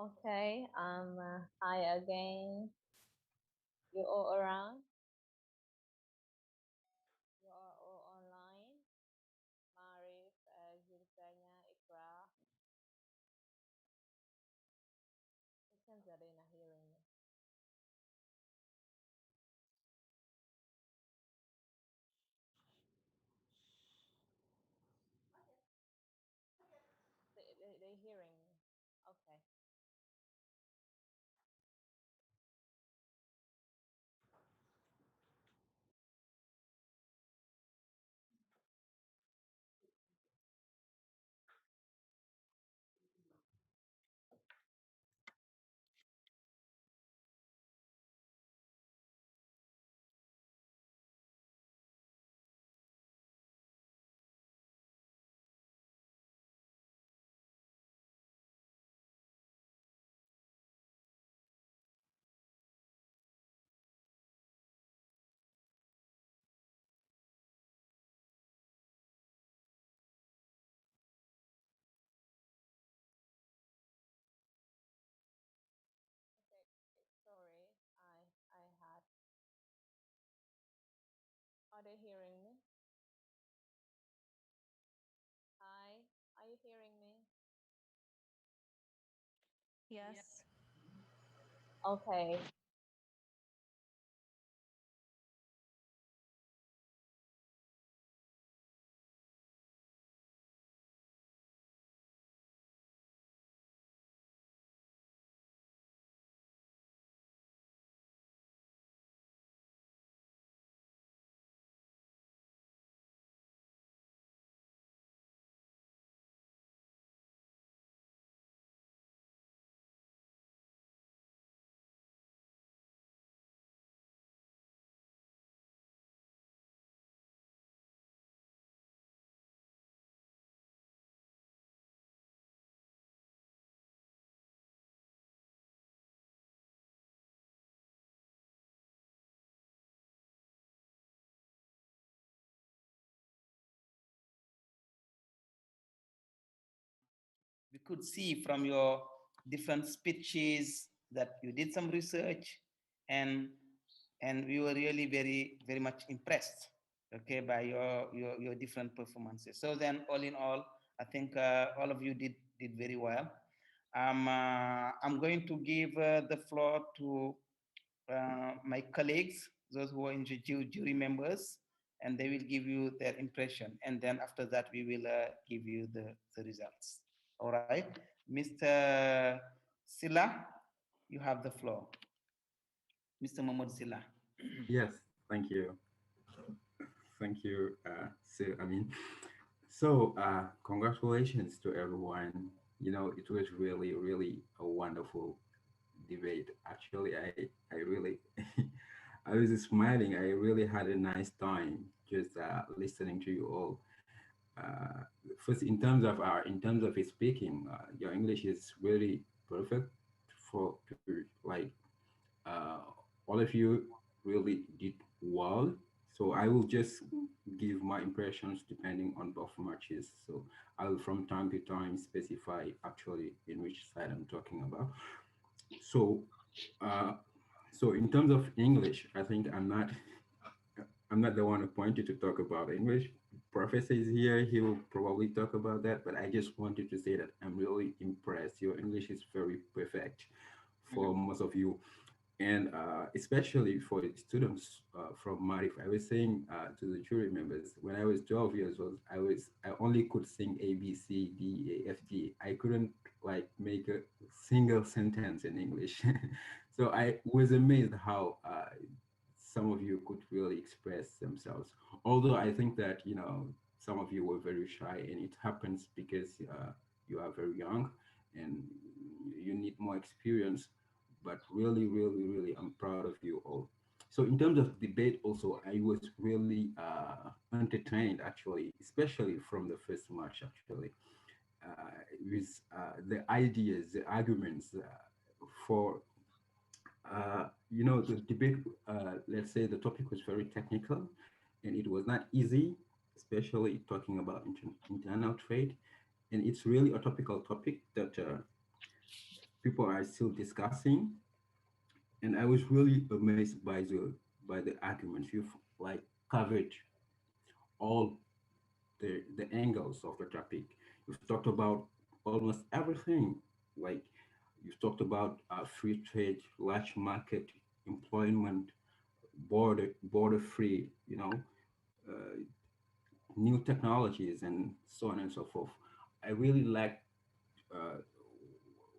Okay, hi again. You all around? You are all online? Marif, Jules Sagna, IQRA. It seems that they're not hearing me. They're hearing me. Okay. Okay. Sorry, I had. Are they hearing me? Hi, are you hearing me? Yes. Okay. We could see from your different speeches that you did some research, and we were really very much impressed, okay, by your different performances. So then, all in all, I think all of you did very well. I'm going to give the floor to my colleagues, those who are in the jury members, and they will give you their impression. And then after that, we will give you the results. All right. Mr. Silla, you have the floor. Mr. Mahmoud Silla. Yes, thank you. Thank you, Sir Amin. So, congratulations to everyone. You know, it was really a wonderful debate. Actually, I really, I was smiling. I really had a nice time just listening to you all. Uh, First, in terms of his speaking, your English is really perfect for to like uh, all of you really did well. So I will just give my impressions depending on both matches. So I will from time to time specify actually in which side I'm talking about. So uh, so in terms of English, I think I'm not the one appointed to talk about English. Professor is here, he will probably talk about that, but I just wanted to say that I'm really impressed. Your English is very perfect for Mhm. most of you, and especially for the students from Marif. I was saying to the jury members, when I was 12 years old, I only could sing A B C D A F G. I couldn't like make a single sentence in English. So I was amazed how some of you could really express themselves. Although I think that some of you were very shy, and it happens because you are very young and you need more experience. But really, I'm proud of you all. So in terms of debate, also I was really entertained actually, especially from the first match actually, with the ideas, the arguments for the debate, let's say the topic was very technical and it was not easy, especially talking about internal trade. And it's really a topical topic that people are still discussing, and I was really amazed by the arguments. You've like covered all the angles of the topic. You've talked about almost everything. Like you've talked about free trade, large market, employment, border free. Uh, New technologies, and so on and so forth. I really like uh,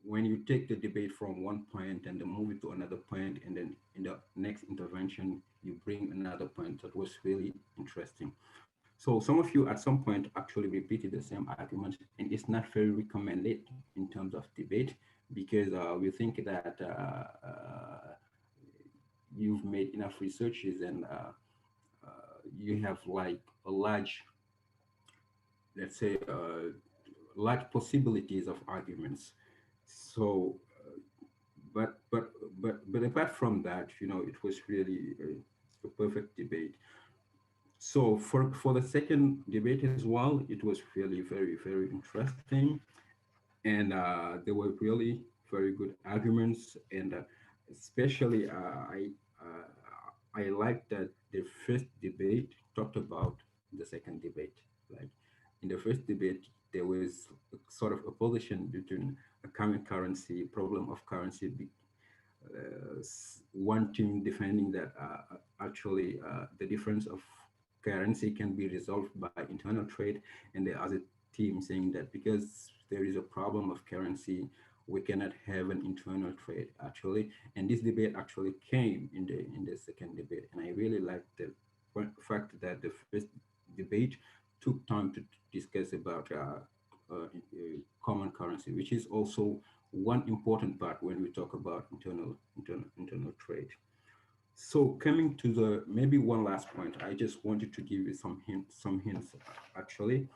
when you take the debate from one point and then move it to another point, and then in the next intervention you bring another point. That was really interesting. So some of you at some point actually repeated the same argument, and it's not very recommended in terms of debate, because we think that you've made enough researches, and you have like a large, let's say, large possibilities of arguments. So, but apart from that, it was really a perfect debate. So for the second debate as well, it was really very interesting, and there were really very good arguments, and especially I like that the first debate talked about the second debate. Like in the first debate, there was a sort of opposition between a common currency, problem of currency, one team defending that actually the difference of currency can be resolved by internal trade, and the other team saying that because there is a problem of currency, we cannot have an internal trade actually. And this debate actually came in the second debate, and I really like the fact that the first debate took time to discuss about common currency, which is also one important part when we talk about internal trade. So coming to the maybe one last point, I just wanted to give you some hints actually.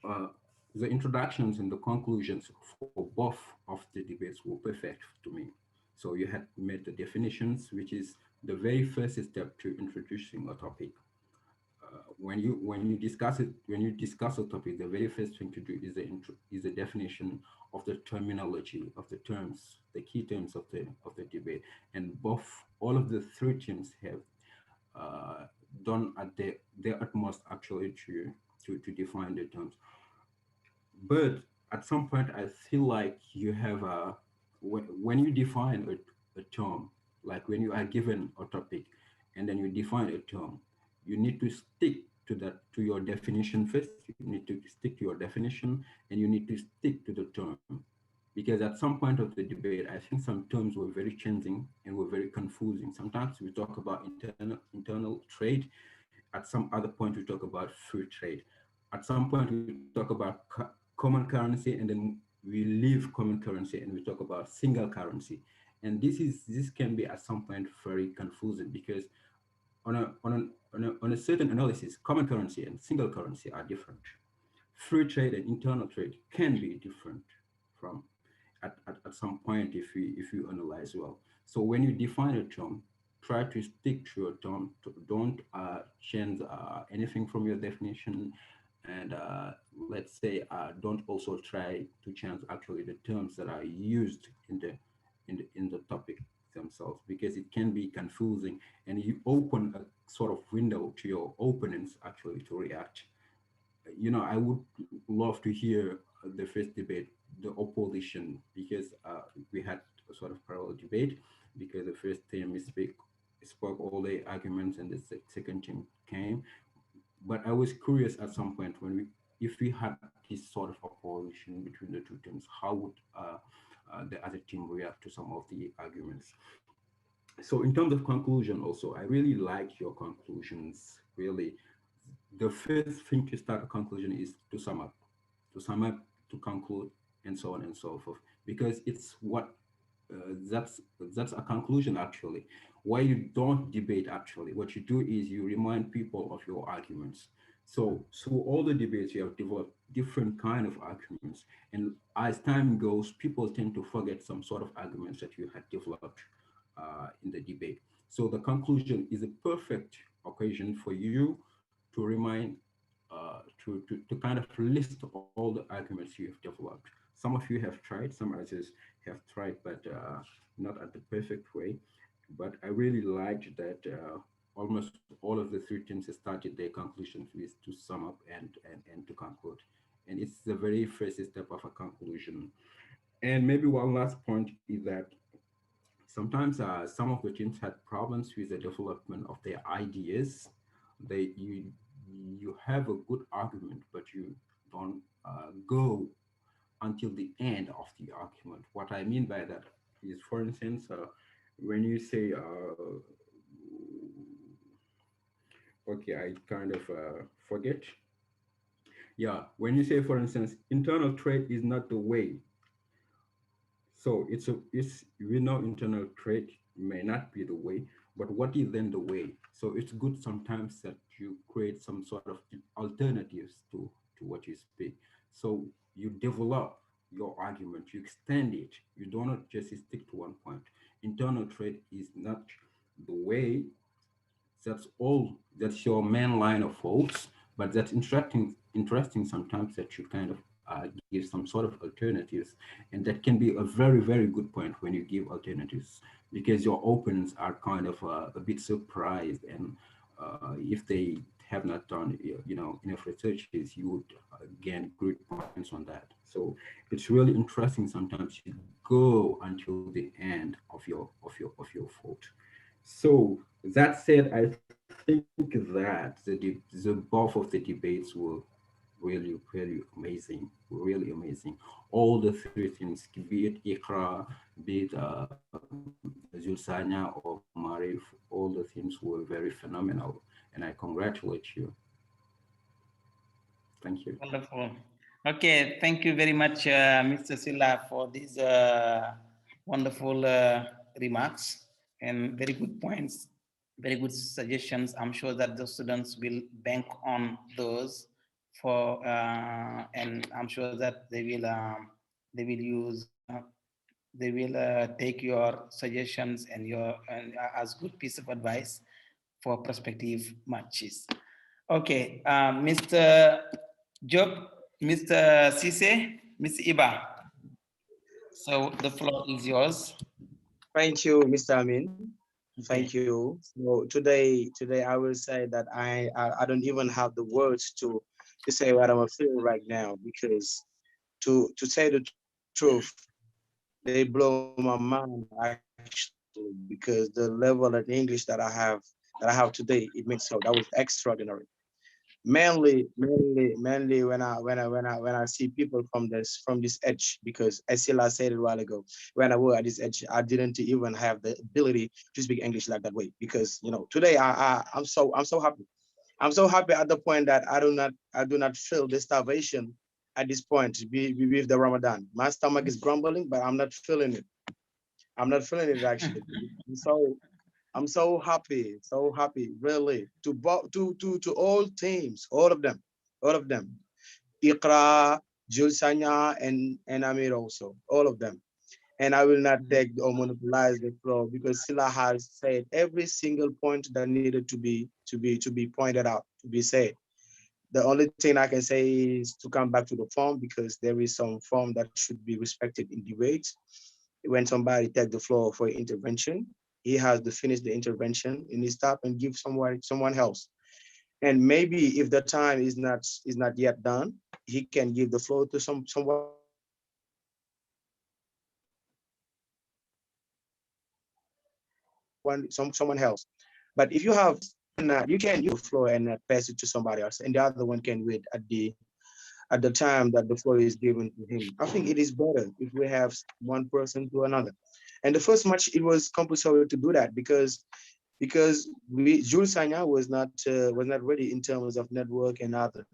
Uh, the introductions and the conclusions for both of the debates were perfect to me. So you had made the definitions, which is the very first step to introducing a topic. When you discuss a topic, the very first thing to do is the definition of the terminology of the terms, the key terms of the debate, and both all of the three teams have uh, done at their utmost actually to define the terms. But at some point, I feel like you have when you define a term, like when you are given a topic and then you define a term, you need to stick to your definition first. You need to stick to your definition, and you need to stick to the term, because at some point of the debate, I think some terms were very changing and were very confusing. Sometimes we talk about internal trade. At some other point, we talk about free trade. At some point, we talk about common currency, and then we leave common currency and we talk about single currency. And this can be at some point very confusing, because on a certain analysis, common currency and single currency are different. Free trade and internal trade can be different from at some point if you analyze well. So when you define a term, try to stick to your term. Don't change anything from your definition, and let's say don't also try to change actually the terms that are used in the topic themselves, because it can be confusing, and you open a sort of window to your opponents actually to react. I would love to hear the first debate, the opposition, because we had a sort of parallel debate, because the first team spoke all the arguments, and the second team came. But I was curious at some point, if we had this sort of opposition between the two teams, how would the other team react to some of the arguments? So in terms of conclusion, also, I really like your conclusions. Really, the first thing to start a conclusion is to sum up, to conclude, and so on and so forth, because it's what that's a conclusion actually. Why you don't debate actually, what you do is you remind people of your arguments. So through all the debates, you have developed different kind of arguments, and as time goes, people tend to forget some sort of arguments that you had developed in the debate. So the conclusion is a perfect occasion for you to remind, to kind of list all the arguments you have developed. Some of you have tried, some others have tried, but not at the perfect way. But I really liked that almost all of the three teams started their conclusions with to sum up and to conclude. And it's the very first step of a conclusion. And maybe one last point is that sometimes some of the teams had problems with the development of their ideas. You have a good argument, but you don't go until the end of the argument. What I mean by that is, for instance, when you say, okay, I kind of forget. Yeah, when you say, for instance, internal trade is not the way. So it's we know internal trade may not be the way, but what is then the way? So it's good sometimes that you create some sort of alternatives to what you speak. So you develop your argument, you extend it. You do not just stick to one point. Internal trade is not the way, that's all, that's your main line of thoughts, but that's interesting sometimes that you kind of give some sort of alternatives, and that can be a very very good point when you give alternatives, because your opponents are kind of a bit surprised, and if they have not done enough researches, you would gain great points on that. So it's really interesting sometimes you go until the end of your thought. So that said, I think that the both of the debates were really amazing, really amazing. All the three things, be it IQRA, be it Jules Sagna or Marif, all the things were very phenomenal, and I congratulate you. Thank you. Wonderful. Okay, thank you very much, Mr. Silla, for these wonderful remarks and very good points, very good suggestions. I'm sure that the students will bank on those for, and I'm sure that they will use. They will take your suggestions and your as good piece of advice for prospective matches. Okay, Mr. Job, Mr. Sise, Mr. Iba. So the floor is yours. Thank you, Mr. Amin. Thank Okay. you. So today I will say that I don't even have the words to say what I'm feeling right now, because to say the truth, they blow my mind actually, because the level of English that I have today, it makes so that was extraordinary. Mainly when I see people from this edge, because as Sila said it a while ago, when I were at this edge, I didn't even have the ability to speak English like that way, because today I'm so happy. I'm so happy at the point that I do not feel the starvation at this point with the Ramadan. My stomach is grumbling, but I'm not feeling it. I'm not feeling it actually. I'm so happy, really, to all teams, all of them. IQRA, Jules Sagna, and Amir also, all of them. And I will not take or monopolize the floor, because Sila has said every single point that needed to be pointed out, to be said. The only thing I can say is to come back to the form, because there is some form that should be respected in debate. When somebody take the floor for intervention, he has to finish the intervention and he stop and give someone else. And maybe if the time is not yet done, he can give the floor to someone else. But if you have you can use the floor and pass it to somebody else, and the other one can wait at the time that the floor is given to him. I think it is better if we have one person to another. And the first match, it was compulsory to do that, because Jules Sagna was not ready in terms of network and other.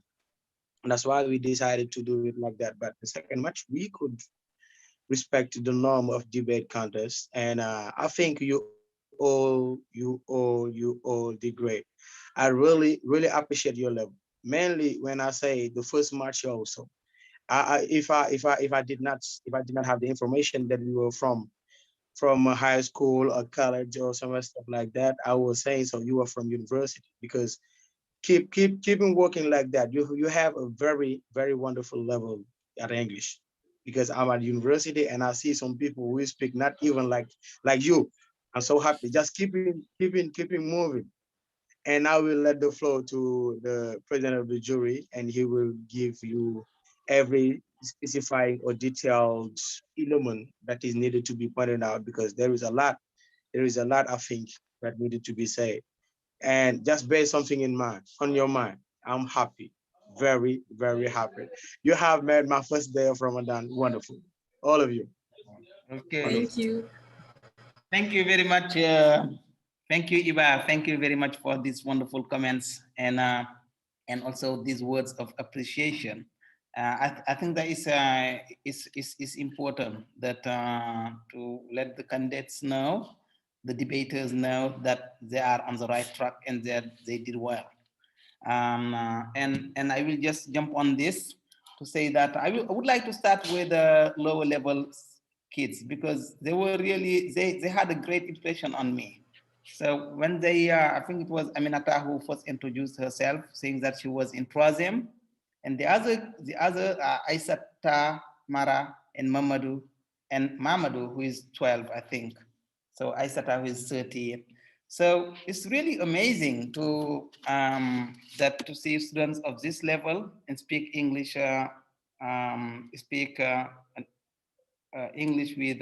And that's why we decided to do it like that. But the second match, we could respect the norm of debate contest. And I think you all did great. I really appreciate your level. Mainly when I say the first match also. If I did not have the information that we were from a high school or college or some stuff like that, I was saying so you are from university, because keeping working like that, you have a very very wonderful level at English. because I'm at university and I see some people who speak not even like you. I'm so happy. Just keeping moving. And I will let the floor to the president of the jury, and he will give you every specifying or detailed element that is needed to be pointed out, because there is a lot, I think, that needed to be said. And just bear something in mind, on your mind. I'm happy, very, very happy. You have made my first day of Ramadan wonderful. All of you. Okay. Wonderful. Thank you. Thank you very much. Thank you, Iba. Thank you very much for these wonderful comments and also these words of appreciation. I think that is important that to let the candidates know, the debaters know that they are on the right track and that they did well. And I will just jump on this to say that I would like to start with lower level kids, because they were really, they had a great impression on me. So when they, I think it was Aminata who first introduced herself, saying that she was in Troisième, and the other Aisata, Mara, and Mamadou, who is 12, I think. So Aisata, who is 13. So it's really amazing to to see students of this level and speak English, English with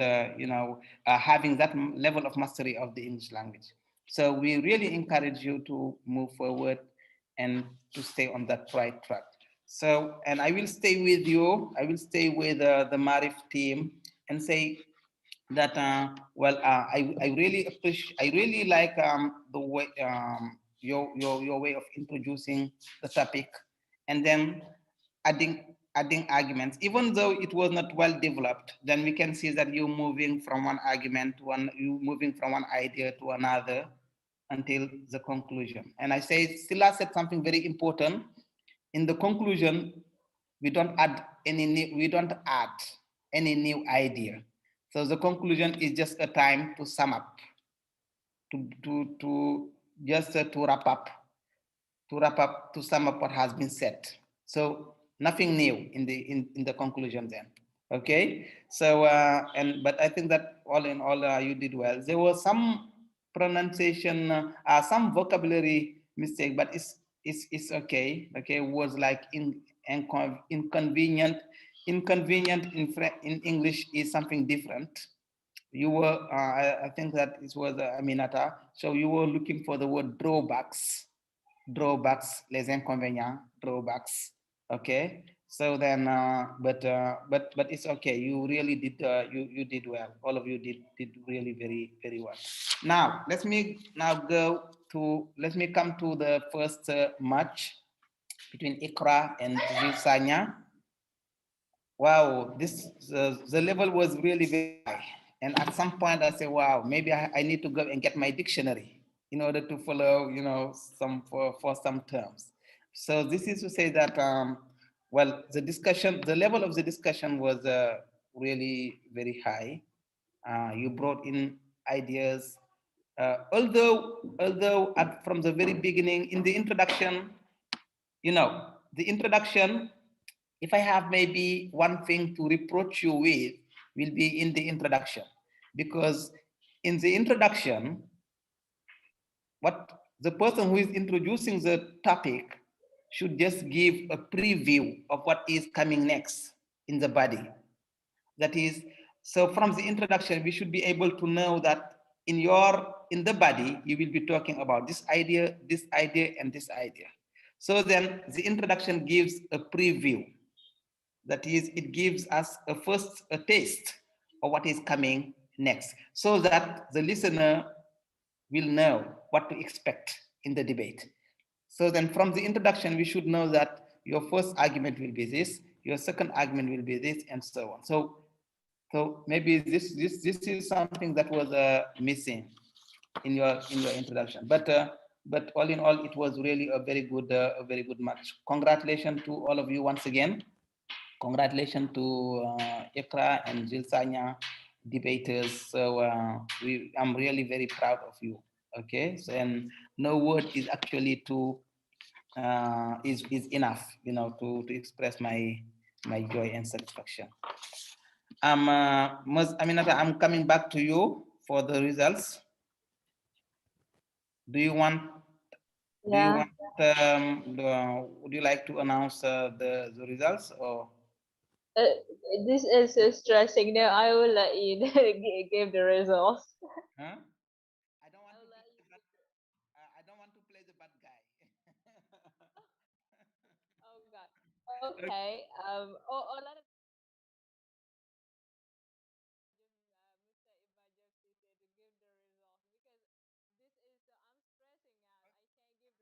having that level of mastery of the English language. So we really encourage you to move forward and to stay on that right track. So, and I will stay with you. I will stay with the Marif team and say that I really appreciate, I really like the way your way of introducing the topic, and then adding arguments, even though it was not well developed. Then we can see that you're moving from one argument to one, you moving from one idea to another until the conclusion. And I say Sila said something very important. In the conclusion, we don't add any new idea. So the conclusion is just a time to sum up, to just to sum up what has been said. So nothing new in the conclusion then. Okay. So but I think that all in all you did well. There was some pronunciation, some vocabulary mistake, but it's okay. Okay, words like inconvenient in English is something different. You were, I think that it was Aminata. So you were looking for the word drawbacks, les inconvénients, drawbacks. Okay. So then, but it's okay. You really did, you did well. All of you did really very, very well. Now, let me come to the first match between IQRA and Jules Sagna. Wow, the level was really very high. And at some point I said, wow, maybe I need to go and get my dictionary in order to follow, some for some terms. So this is to say that, well, the level of the discussion was really very high. You brought in ideas, although from the very beginning in the introduction, the introduction, if I have maybe one thing to reproach you with, will be in the introduction. Because in the introduction, what the person who is introducing the topic should just give a preview of what is coming next in the body. That is, so from the introduction, we should be able to know that in the body, you will be talking about this idea, and this idea. So then the introduction gives a preview. That is, it gives us a taste of what is coming next, so that the listener will know what to expect in the debate. So then from the introduction, we should know that your first argument will be this, your second argument will be this, and so on. So maybe this is something that was missing in your introduction. But all in all, it was really a very good match. Congratulations to all of you once again. Congratulations to IQRA and Jules Sagna debaters. So I'm really very proud of you. Okay, so, and no word is actually is enough, to express my joy and satisfaction. Aminata, I'm coming back to you for the results. Do you want? Do you Yeah. want? Would you like to announce the results or? Uh, this is so stressing. Now I will let you give the results. Huh? I don't I want to will play let the you bad. give the. I don't want to play the bad guy. Oh God. Okay. Okay. Or let it. Mr. Ibajosi said to give the results because this is I'm stressing out. I can't give the results. Okay.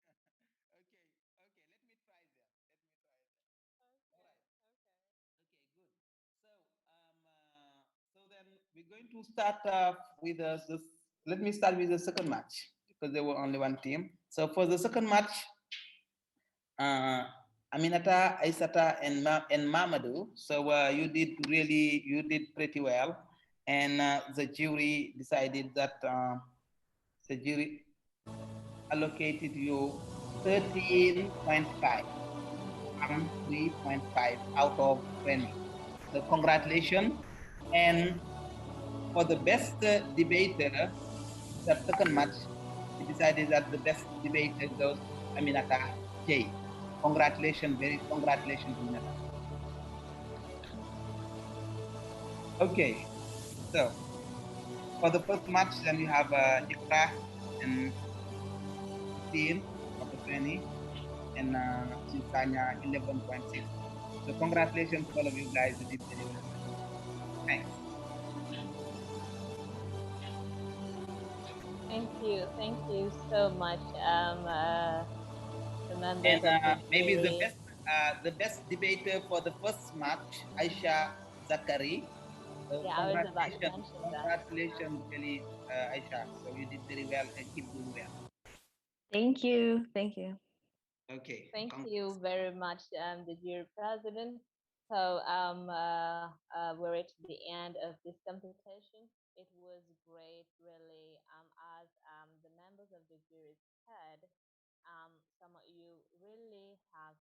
Okay. Let me try that. Let me try that. All Okay. right. Okay. Okay. Good. So so then we're going to start with this. Let me start with the second match because there were only one team. So for the second match, uh, Aminata, Aisata, and Mamadou. So you did pretty well, and the jury decided that the jury allocated you 13.5, 3.5 out of 20. So congratulations, and for the best debater, the second match, we decided that the best debater goes Aminata J. Congratulations, very congratulations, Aminata. Okay, so for the first match, then you have IQRA and 15 out of 20, and Jules Sagna 11.6. So congratulations to all of you guys. You did very well. Thanks. Thank you so much. The members And of the maybe jury. the best debater for the first match, Aisha Zakari. So Yeah, I was about to congratulations, mention that. congratulations, really, Aisha. So you did very well and keep doing well. Thank you. Thank you. Okay, Thank congrats. you very much, the dear president. So we're at the end of this competition. It was great, really. As the members of the jury said, some of you really have